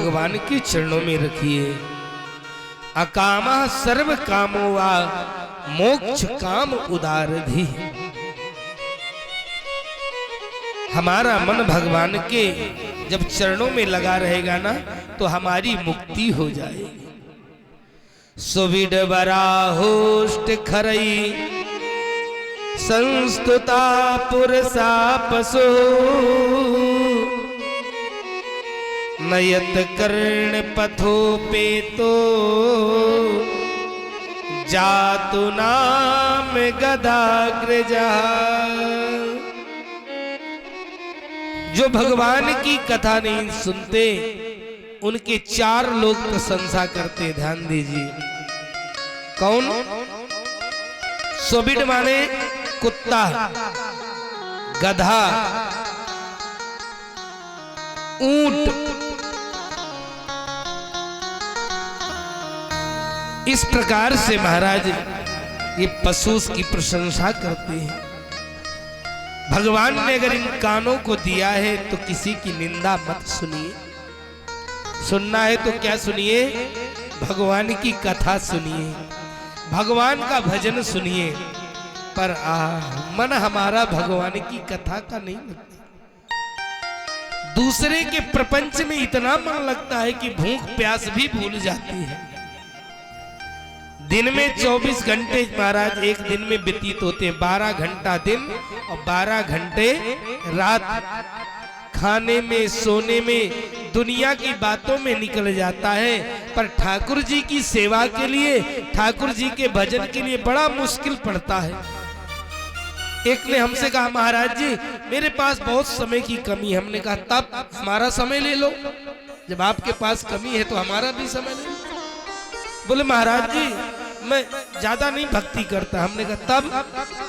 भगवान के चरणों में रखिए। अकामः सर्व कामो वा मोक्ष काम उदारधि। हमारा मन भगवान के जब चरणों में लगा रहेगा ना तो हमारी मुक्ति हो जाएगी। सुविड बराहोष्ट खरई संस्तुता पुरसा पशु नयत कर्ण पथो पे तो जातु नाम गदाग्रजा। जो भगवान की कथा नहीं सुनते उनके चार लोग प्रशंसा करते। ध्यान दीजिए कौन? सोबिड माने कुत्ता, गधा, ऊंट। इस प्रकार से महाराज ये पशु की प्रशंसा करते हैं। भगवान ने अगर इन कानों को दिया है तो किसी की निंदा मत सुनिए। सुनना है तो क्या सुनिए? भगवान की कथा सुनिए, भगवान का भजन सुनिए। पर मन हमारा भगवान की कथा का नहीं लगता। दूसरे के प्रपंच में इतना मन लगता है कि भूख प्यास भी भूल जाती है। दिन में 24 घंटे महाराज एक दिन में व्यतीत होते हैं। 12 घंटा दिन और 12 घंटे रात। खाने में, सोने में, दुनिया की बातों में निकल जाता है। पर ठाकुर जी की सेवा के लिए, ठाकुर जी के भजन के लिए बड़ा मुश्किल पड़ता है। एक ने हमसे कहा महाराज जी मेरे पास बहुत समय की कमी है। हमने कहा तब हमारा समय ले लो। जब आपके पास कमी है तो हमारा भी समय ले लो। बोले महाराज जी मैं ज्यादा नहीं भक्ति करता। हमने कहा तब?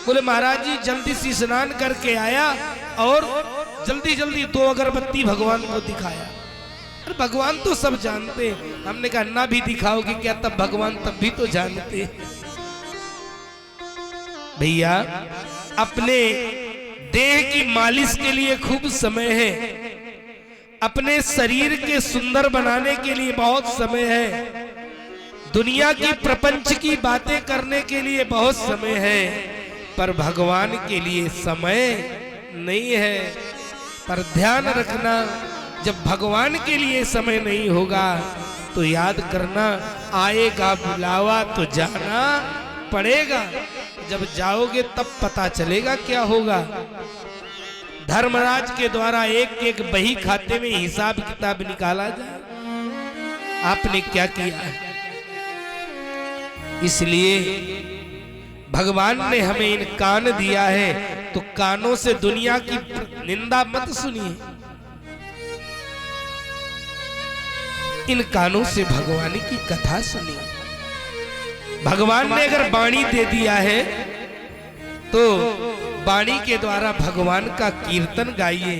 बोले महाराज जी जल्दी से स्नान करके आया और जल्दी जल्दी 2 अगरबत्ती भगवान को दिखाया। अरे भगवान तो सब जानते। हमने कहा ना भी दिखाओगे क्या? तब भगवान तब भी तो जानते। भैया अपने देह की मालिश के लिए खूब समय है, अपने शरीर के सुंदर बनाने के लिए बहुत समय है, दुनिया की प्रपंच की बातें करने के लिए बहुत समय है, पर भगवान के लिए समय नहीं है। पर ध्यान रखना जब भगवान के लिए समय नहीं होगा तो याद करना आएगा बुलावा तो जाना पड़ेगा। जब जाओगे तब पता चलेगा क्या होगा। धर्मराज के द्वारा एक एक बही खाते में हिसाब किताब निकाला जाए। आपने क्या किया है? इसलिए भगवान ने हमें इन कान दिया है तो कानों से दुनिया की निंदा मत सुनिए। इन कानों से भगवान की कथा सुनिए। भगवान ने अगर वाणी दे दिया है तो वाणी के द्वारा भगवान का कीर्तन गाइए।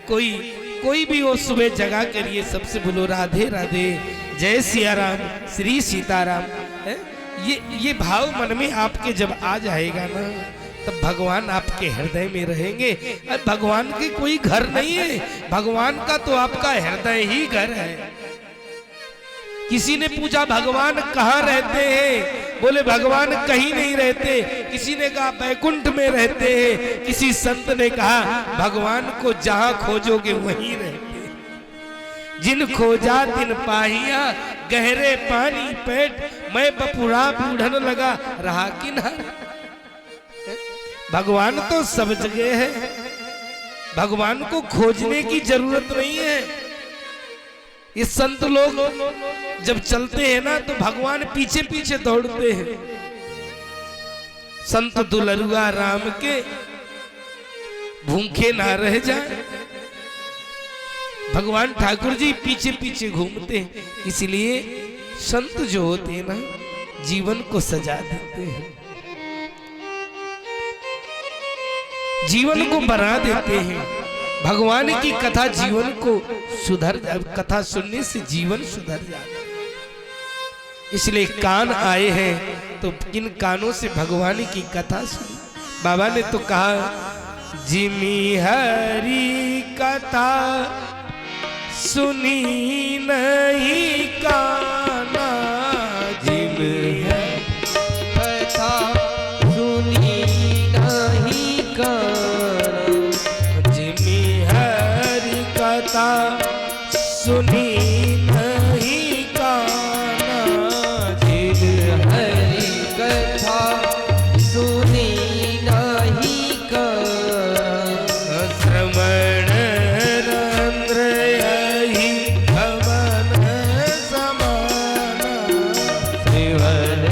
कोई भी वो सुबह जगा करिए, सबसे बोलो राधे राधे, जय सिया राम, श्री सीताराम। ये भाव मन में आपके जब आ जाएगा ना तब भगवान आपके हृदय में रहेंगे। भगवान के कोई घर नहीं है, भगवान का तो आपका हृदय ही घर है। किसी ने पूछा भगवान कहाँ रहते हैं? बोले भगवान कहीं नहीं रहते। किसी ने कहा बैकुंठ में रहते हैं। किसी संत ने कहा भगवान को जहां खोजोगे वहीं रहते हैं। जिन खोजा तिन पाहिया, गहरे पानी पेट, मैं बपुरा बूढ़न लगा रहा किनारा। भगवान तो सब जगह है, भगवान को खोजने की जरूरत नहीं है। ये संत लोग जब चलते हैं ना तो भगवान पीछे पीछे दौड़ते हैं। संत दुलरुआ राम के भूखे ना रह जाए, भगवान ठाकुर जी पीछे पीछे घूमते हैं। इसलिए संत जो होते हैं ना जीवन को सजा देते हैं, जीवन को बना देते हैं। भगवान की कथा जीवन को सुधर, कथा सुनने से जीवन सुधर जाता है। इसलिए कान आए हैं तो किन कानों से भगवान की कथा सुनी। बाबा ने तो कहा जिमी हरि कथा सुनी नहीं काना जिम है कथा सुनी नहीं काना जिमी हरि कथा सुनी नहीं काना जिम हरि कथा सुनी नहीं काना श्रवण रंध्र यही भवन समाना श्रवण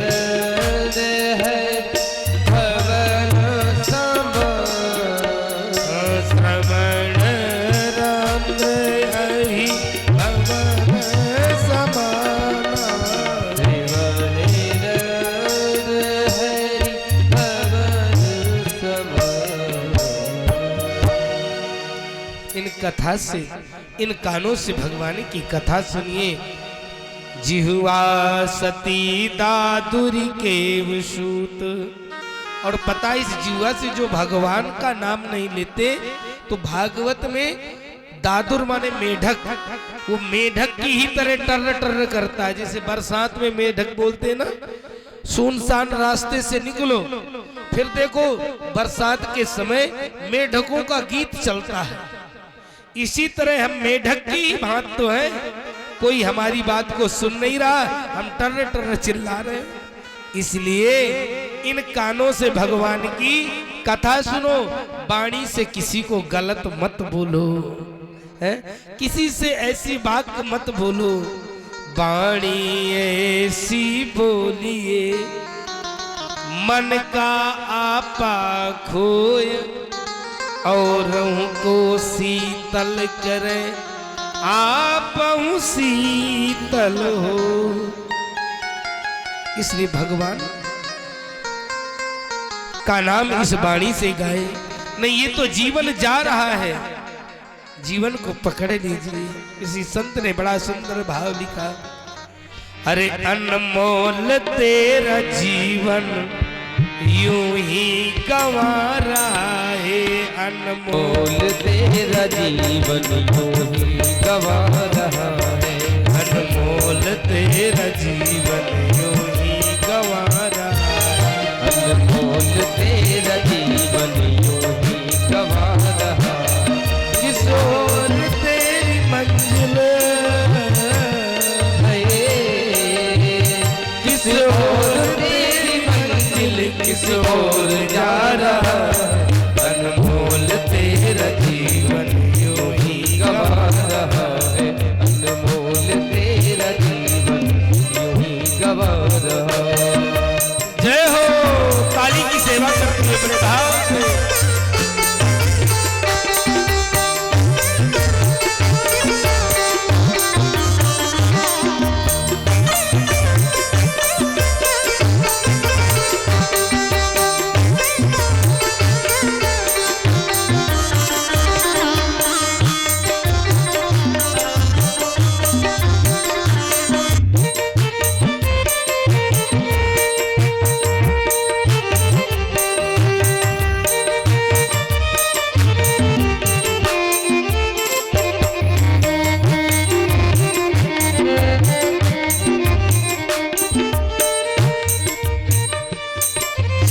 रंध्र है भवन समाना श्रवण रंध्र यही भवन समाना श्रवण रंध्र हरि भवन समाना। इन कथा से, इन कानों से भगवान की कथा सुनिए। जिह्वा सती दादुरी के विसूत। और पता इस जिह्वा से जो भगवान का नाम नहीं लेते तो भागवत में दादुर माने मेढक, वो मेढक की ही तरह टर्र टर्र करता है। जैसे बरसात में मेढक बोलते हैं ना, सुनसान रास्ते से निकलो, फिर देखो बरसात के समय मेढकों का गीत चलता है। इसी तरह हम मेढक की बात तो है, कोई हमारी बात को सुन नहीं रहा, हम टर्र टर्र चिल्ला रहे हैं। इसलिए इन कानों से भगवान की कथा सुनो, वाणी से किसी को गलत मत बोलो, है किसी से ऐसी बात मत बोलो। वाणी ऐसी बोलिए मन का आपा खोय, और को शीतल करे आप शीतल हो। इसलिए भगवान का नाम इस वाणी से गाए। नहीं ये तो जीवन जा रहा है, जीवन को पकड़ लीजिए। किसी संत ने बड़ा सुंदर भाव लिखा, अरे अनमोल तेरा जीवन यूं ही गंवारा है। अनमोल तेरा जीवन यूं ही गंवा रहा है। अनमोल तेरा जीवन यूं ही गंवारा है। अनमोल तेरा जीवन यूं ही गंवा रहा है। किस ओर तेरी मंजिल है, किस ओर तेरी मंजिल किस ओर जा रहा है। अनमोल तेरा जीवन यूं ही गंवा रहा है। अनमोल तेरा जीवन यूं ही गंवा रहा है। जय हो। काली की सेवा करते हुए बड़े भाव से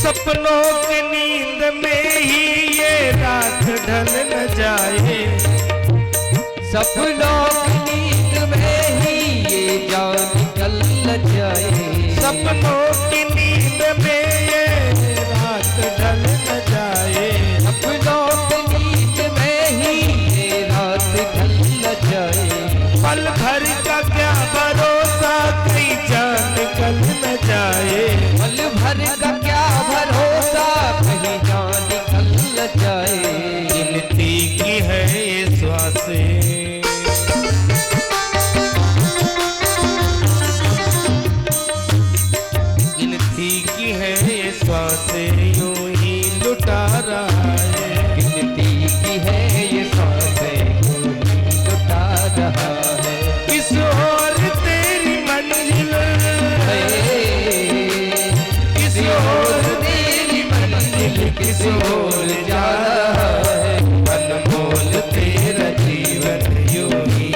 सपनों की नींद में ही ये रात ढल न जाए। सपनों की नींद में ही ये जान निकल न जाए। सपनों की नींद में ये रात ढल न जाए। सपनों की नींद में ही ये रात ढल न जाए। पल भर का क्या भरोसा कहीं जान निकल न जाए। पल भर का क्या भरोसा कहीं जान निकल न जाए। गिनती की है ये श्वासें, गिनती की है ये श्वासें यूं ही लुटा रहा है। गिनती की है ये सांसें यूं ही लुटा रहा है। किस ओर तेरी मंजिल है, किस ओर तेरी मंजिल किस ओर जा रहा है। अनमोल तेरा जीवन यूं ही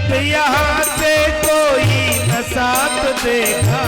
जब यहाँ से कोई न साथ देगा,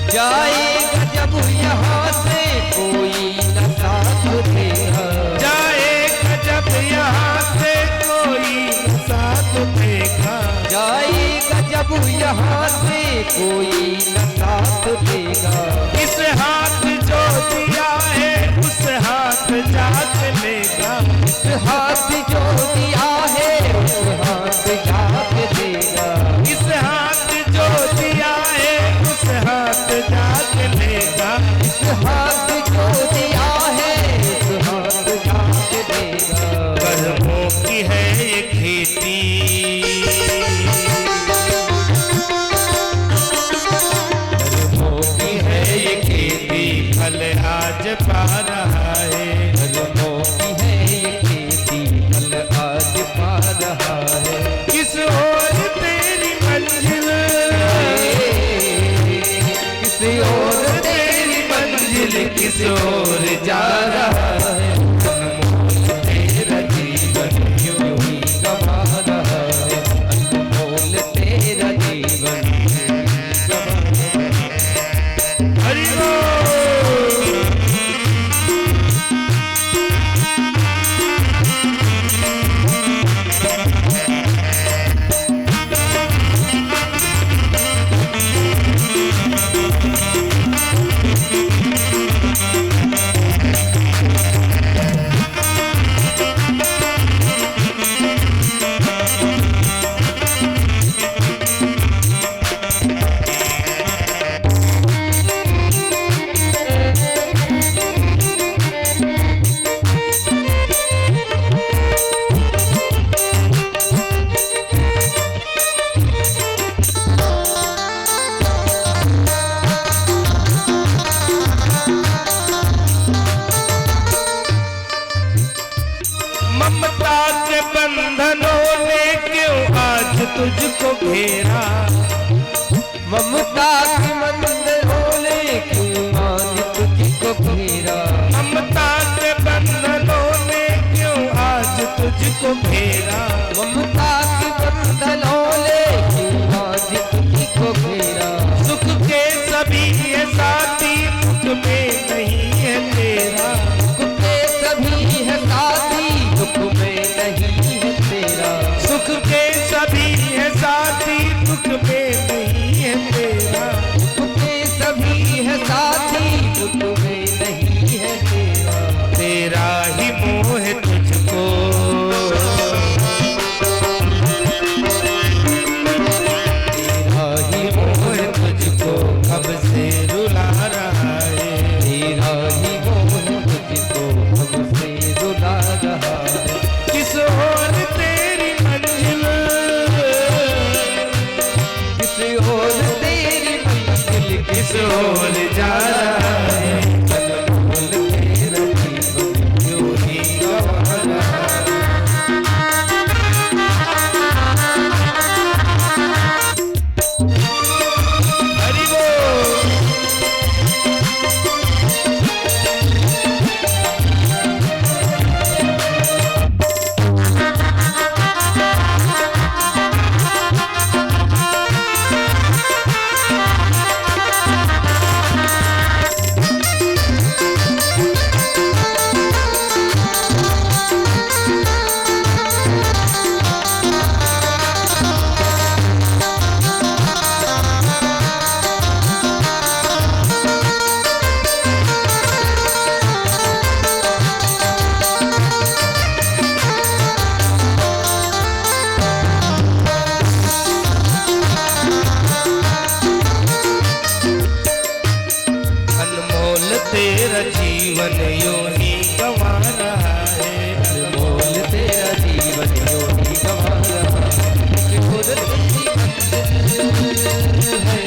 जाएगा जब यहाँ से कोई न साथ देगा, जाएगा जब यहाँ से कोई न साथ देगा, जाएगा जब यहाँ से कोई न साथ देगा। इस हाथ जो दिया है उस हाथ जाग लेगा, इस हाथ जो दिया है उस हाथ जाग देगा, इस हाथ जो दिया है उस हाथ जाग लेगा, इस हाथ जो दिया है उस हाथ जाग देगा। कर्मों की है ये खेती, कर्मों की है ये खेती, फल आज पा रहा है, कर्मों की है ये खेती, फल आज पा रहा है। किस ओर तेरी मंजिल, किस ओर तेरी मंजिल किस ओर जा रहा है, अनमोल तेरा जीवन यूं ही गवा रहा है, अनमोल तेरा जीवन हरि बोल। ममता के बंधनों ने क्यों आज तुझको घेरा, ममता के मंदिरों ने क्यों आज तुझको घेरा, ममता के बंधनों ने क्यों आज तुझको घेरा, ममता के बंधनों ने क्यों आज तुझको घेरा। सुख के सभी ये साथी दुख में नहीं है तेरा, सुख के सभी है साथी दुख में नहीं है तेरा, सुख के सभी है साथी दुख में नहीं है तेरा, सुख के सभी है साथी दुख में नहीं है तेरा। तेरा ही मोह है तुझको, तेरा ही मोह है तुझको कब से रुला रहा है, तेरा ही मोह तुझको हमसे रुला रहा है। किस ओर तेरी मंजिल, किस ओर तेरी मंजिल किस ओर जा रहा है, अनमोल तेरा जीवन यूं ही गवा रहा है। हरि बोल। तेरा जीवन यूं ही गवा रहा है, अनमोल तेरा जीवन यूं ही गवा रहा है। कि खुद तेरी मंजिल है